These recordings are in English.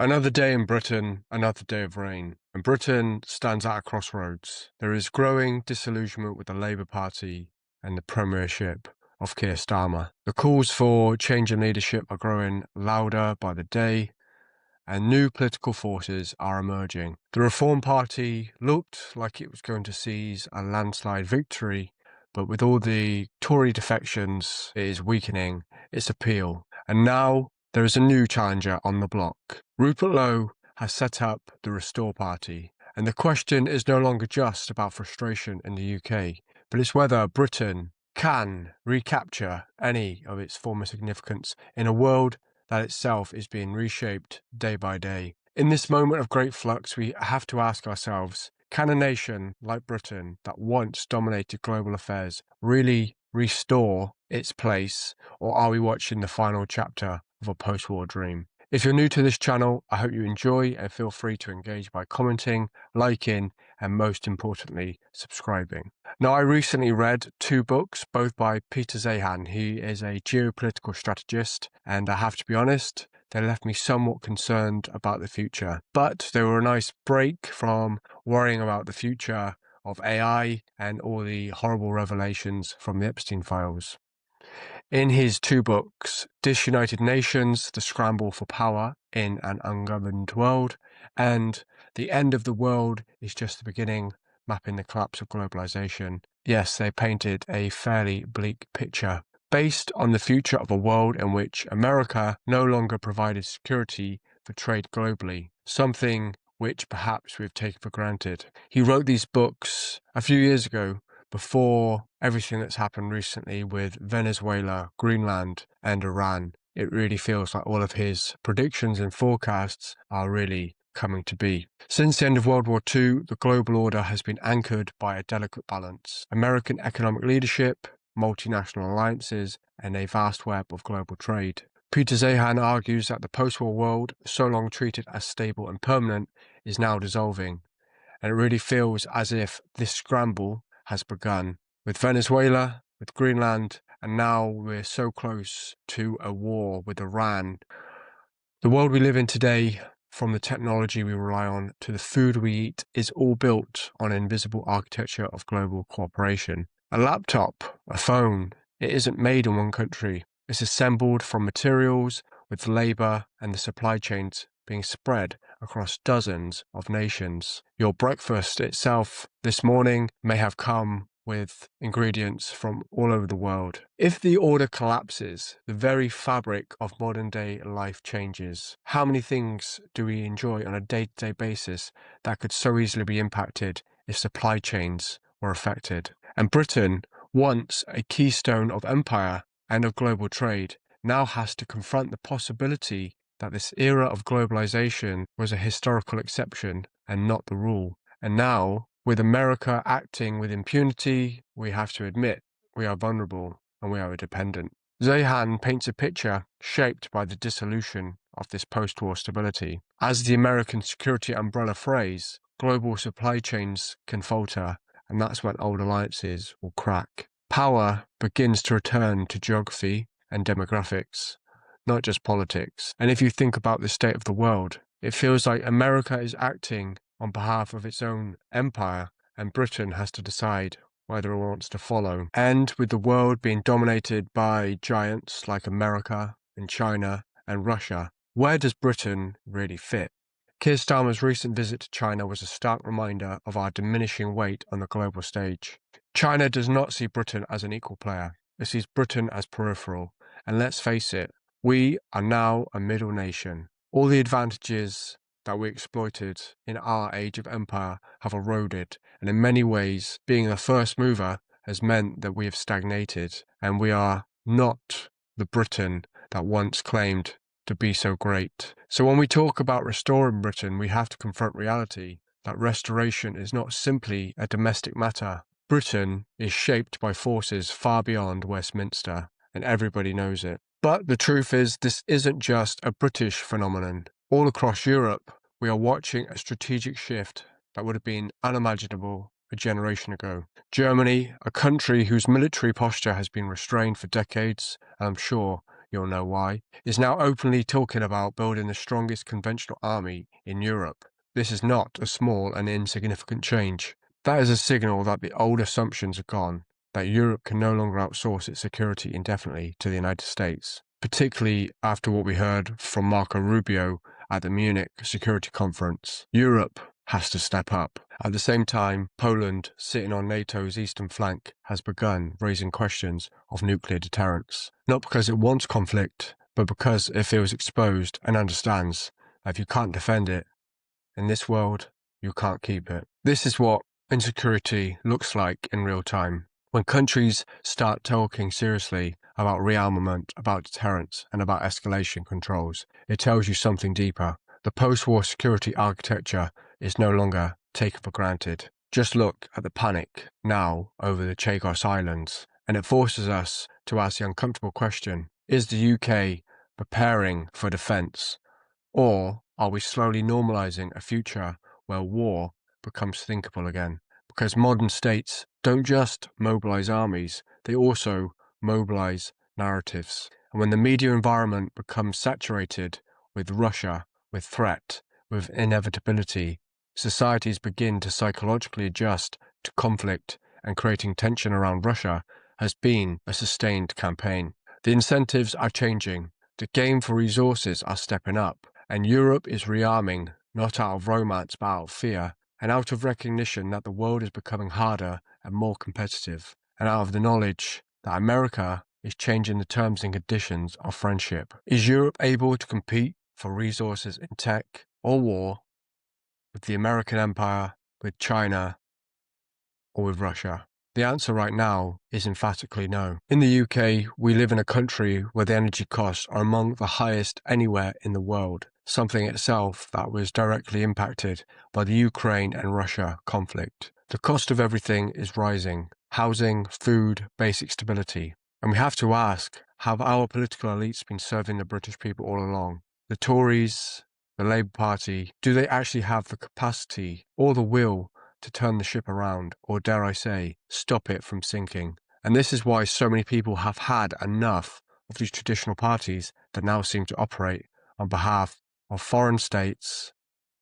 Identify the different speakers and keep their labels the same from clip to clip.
Speaker 1: Another day in Britain, another day of rain. And Britain stands at a crossroads. There is growing disillusionment with the Labour Party and the premiership of Keir Starmer. The calls for change in leadership are growing louder by the day, and new political forces are emerging. The Reform Party looked like it was going to seize a landslide victory, but with all the Tory defections, it is weakening its appeal. And now there is a new challenger on the block. Rupert Lowe has set up the Restore Party, and the question is no longer just about frustration in the UK, but it's whether Britain can recapture any of its former significance in a world that itself is being reshaped day by day. In this moment of great flux, we have to ask ourselves, can a nation like Britain that once dominated global affairs really restore its place, or are we watching the final chapter of a post-war dream? If you're new to this channel, I hope you enjoy and feel free to engage by commenting, liking, and most importantly, subscribing. Now, I recently read two books, both by Peter Zeihan. He is a geopolitical strategist, and I have to be honest, they left me somewhat concerned about the future. But they were a nice break from worrying about the future of AI and all the horrible revelations from the Epstein files. In his two books, Disunited Nations, The Scramble for Power in an Ungoverned World, and The End of the World is Just the Beginning, Mapping the Collapse of Globalization, yes, they painted a fairly bleak picture, based on the future of a world in which America no longer provided security for trade globally, something which perhaps we've taken for granted. He wrote these books a few years ago, before everything that's happened recently with Venezuela, Greenland, and Iran. It really feels like all of his predictions and forecasts are really coming to be. Since the end of World War II, the global order has been anchored by a delicate balance: American economic leadership, multinational alliances, and a vast web of global trade. Peter Zeihan argues that the post-war world, so long treated as stable and permanent, is now dissolving, and it really feels as if this scramble has begun with Venezuela, with Greenland, and now we're so close to a war with Iran. The world we live in today, from the technology we rely on to the food we eat, is all built on an invisible architecture of global cooperation. A laptop, a phone, it isn't made in one country. It's assembled from materials, with labor and the supply chains being spread across dozens of nations. Your breakfast itself this morning may have come with ingredients from all over the world. If the order collapses, the very fabric of modern day life changes. How many things do we enjoy on a day-to-day basis that could so easily be impacted if supply chains were affected? And Britain, once a keystone of empire and of global trade, now has to confront the possibility that this era of globalization was a historical exception and not the rule. And now, with America acting with impunity, we have to admit we are vulnerable and we are dependent. Zeihan paints a picture shaped by the dissolution of this post-war stability. As the American security umbrella phrase, global supply chains can falter, and that's when old alliances will crack. Power begins to return to geography and demographics, not just politics. And if you think about the state of the world, it feels like America is acting on behalf of its own empire, and Britain has to decide whether it wants to follow. And with the world being dominated by giants like America and China and Russia, where does Britain really fit? Keir Starmer's recent visit to China was a stark reminder of our diminishing weight on the global stage. China does not see Britain as an equal player. It sees Britain as peripheral. And let's face it, we are now a middle nation. All the advantages that we exploited in our age of empire have eroded, and in many ways, being the first mover has meant that we have stagnated, and we are not the Britain that once claimed to be so great. So when we talk about restoring Britain, we have to confront reality that restoration is not simply a domestic matter. Britain is shaped by forces far beyond Westminster, and everybody knows it. But the truth is, this isn't just a British phenomenon. All across Europe, we are watching a strategic shift that would have been unimaginable a generation ago. Germany, a country whose military posture has been restrained for decades, and I'm sure you'll know why, is now openly talking about building the strongest conventional army in Europe. This is not a small and insignificant change. That is a signal that the old assumptions are gone, that Europe can no longer outsource its security indefinitely to the United States, particularly after what we heard from Marco Rubio at the Munich Security Conference. Europe has to step up. At the same time, Poland, sitting on NATO's eastern flank, has begun raising questions of nuclear deterrence. Not because it wants conflict, but because it feels exposed and understands that if you can't defend it in this world, you can't keep it. This is what insecurity looks like in real time. When countries start talking seriously about rearmament, about deterrence, and about escalation controls, it tells you something deeper. The post-war security architecture is no longer taken for granted. Just look at the panic now over the Chagos Islands, and it forces us to ask the uncomfortable question, is the UK preparing for defence, or are we slowly normalising a future where war becomes thinkable again? Because modern states don't just mobilise armies, they also mobilise narratives. And when the media environment becomes saturated with Russia, with threat, with inevitability, societies begin to psychologically adjust to conflict, and creating tension around Russia has been a sustained campaign. The incentives are changing, the game for resources are stepping up, and Europe is rearming, not out of romance but out of fear, and out of recognition that the world is becoming harder and more competitive, and out of the knowledge that America is changing the terms and conditions of friendship. Is Europe able to compete for resources in tech or war with the American empire, with China, or with Russia? The answer right now is emphatically no. In the UK, we live in a country where the energy costs are among the highest anywhere in the world, something itself that was directly impacted by the Ukraine and Russia conflict. The cost of everything is rising: housing, food, basic stability. And we have to ask, have our political elites been serving the British people all along? The Tories, the Labour Party, do they actually have the capacity or the will to turn the ship around, or dare I say, stop it from sinking? And this is why so many people have had enough of these traditional parties that now seem to operate on behalf of foreign states,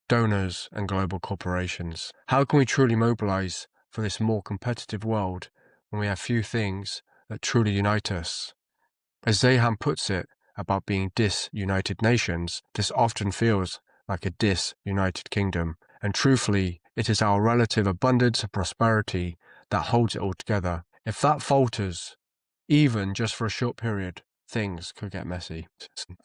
Speaker 1: donors, and global corporations. How can we truly mobilise for this more competitive world when we have few things that truly unite us? As Zaham puts it about being disunited nations, this often feels like a disunited kingdom, and truthfully, it is our relative abundance and prosperity that holds it all together. If that falters, even just for a short period, things could get messy.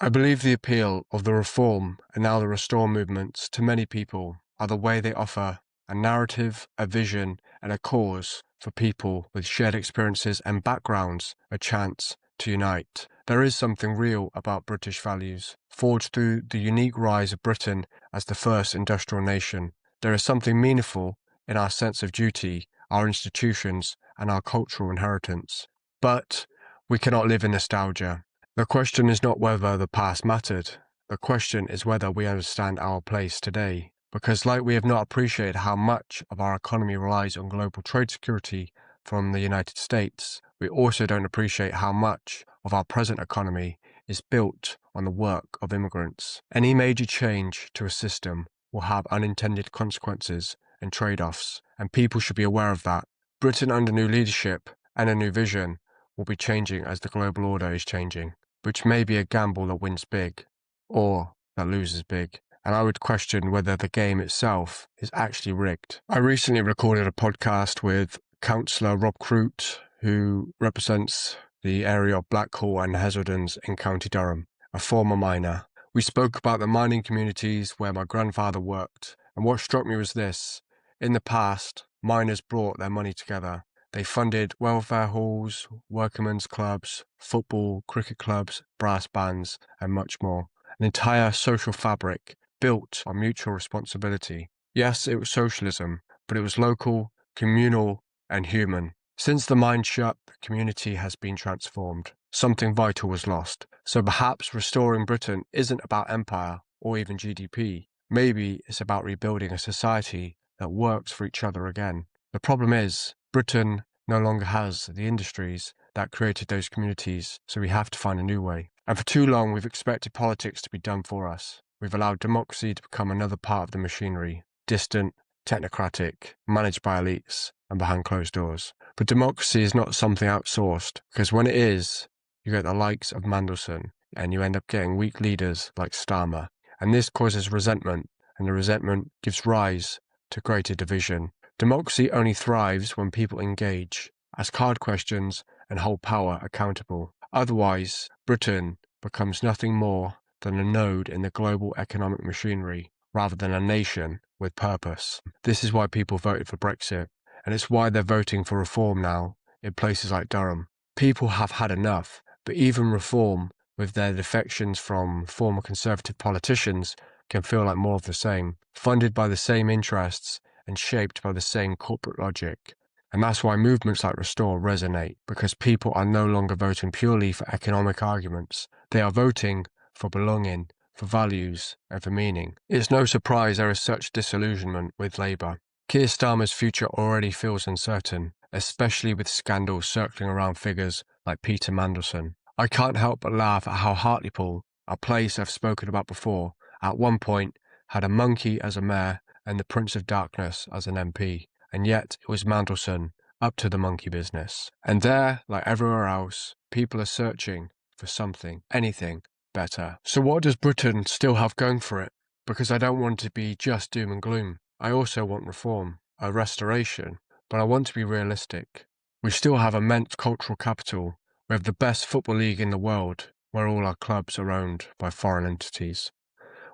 Speaker 1: I believe the appeal of the reform and now the restore movements to many people are the way they offer a narrative, a vision, and a cause for people with shared experiences and backgrounds a chance to unite. There is something real about British values, forged through the unique rise of Britain as the first industrial nation. There is something meaningful in our sense of duty, our institutions, and our cultural inheritance. But we cannot live in nostalgia. The question is not whether the past mattered. The question is whether we understand our place today. Because like we have not appreciated how much of our economy relies on global trade security from the United States, we also don't appreciate how much of our present economy is built on the work of immigrants. Any major change to a system will have unintended consequences and trade-offs, and people should be aware of that. Britain under new leadership and a new vision will be changing as the global order is changing, which may be a gamble that wins big, or that loses big. And I would question whether the game itself is actually rigged. I recently recorded a podcast with Councillor Rob Croot, who represents the area of Blackhall and Heseldens in County Durham, a former miner. We spoke about the mining communities where my grandfather worked, and what struck me was this: in the past, miners brought their money together. They funded welfare halls, workmen's clubs, football, cricket clubs, brass bands, and much more. An entire social fabric built on mutual responsibility. Yes, it was socialism, but it was local, communal, and human. Since the mine shut, the community has been transformed. Something vital was lost. So perhaps restoring Britain isn't about empire or even GDP. Maybe it's about rebuilding a society that works for each other again. The problem is, Britain no longer has the industries that created those communities, so we have to find a new way. And for too long, we've expected politics to be done for us. We've allowed democracy to become another part of the machinery, distant, technocratic, managed by elites, and behind closed doors. But democracy is not something outsourced, because when it is, you get the likes of Mandelson, and you end up getting weak leaders like Starmer. And this causes resentment, and the resentment gives rise to greater division. Democracy only thrives when people engage, ask hard questions, and hold power accountable. Otherwise, Britain becomes nothing more than a node in the global economic machinery, rather than a nation with purpose. This is why people voted for Brexit, and it's why they're voting for reform now in places like Durham. People have had enough, but even reform, with their defections from former Conservative politicians, can feel like more of the same, funded by the same interests and shaped by the same corporate logic. And that's why movements like Restore resonate, because people are no longer voting purely for economic arguments. They are voting for belonging, for values, and for meaning. It's no surprise there is such disillusionment with Labour. Keir Starmer's future already feels uncertain, especially with scandals circling around figures like Peter Mandelson. I can't help but laugh at how Hartlepool, a place I've spoken about before, at one point had a monkey as a mayor and the Prince of Darkness as an MP, and yet it was Mandelson up to the monkey business. And there, like everywhere else, people are searching for something, anything, better. So what does Britain still have going for it? Because I don't want to be just doom and gloom. I also want reform, a restoration, but I want to be realistic. We still have immense cultural capital. We have the best football league in the world, where all our clubs are owned by foreign entities.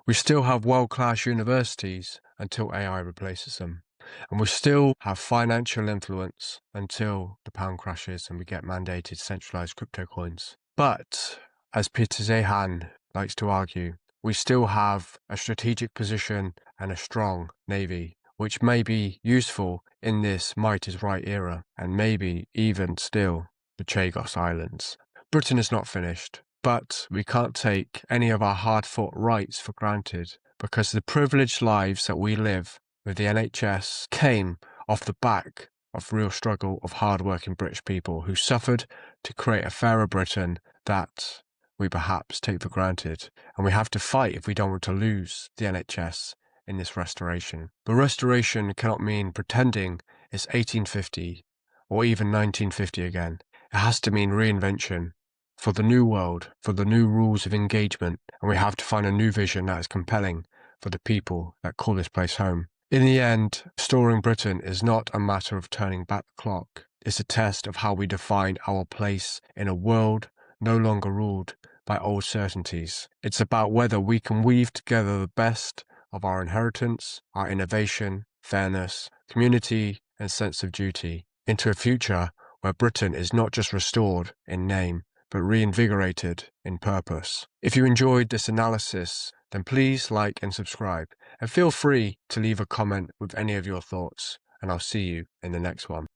Speaker 1: We still have world-class universities until AI replaces them. And we still have financial influence until the pound crashes and we get mandated centralized crypto coins. But, as Peter Zehan likes to argue, we still have a strategic position and a strong navy, which may be useful in this might is right era, and maybe even still the Chagos Islands. Britain is not finished, but we can't take any of our hard-fought rights for granted, because the privileged lives that we live with the NHS came off the back of real struggle of hard-working British people who suffered to create a fairer Britain that we perhaps take for granted, and we have to fight if we don't want to lose the NHS in this restoration. But restoration cannot mean pretending it's 1850 or even 1950 again. It has to mean reinvention for the new world, for the new rules of engagement, and we have to find a new vision that is compelling for the people that call this place home. In the end, restoring Britain is not a matter of turning back the clock. It's a test of how we define our place in a world no longer ruled by old certainties. It's about whether we can weave together the best of our inheritance, our innovation, fairness, community, and sense of duty into a future where Britain is not just restored in name, but reinvigorated in purpose. If you enjoyed this analysis, then please like and subscribe, and feel free to leave a comment with any of your thoughts, and I'll see you in the next one.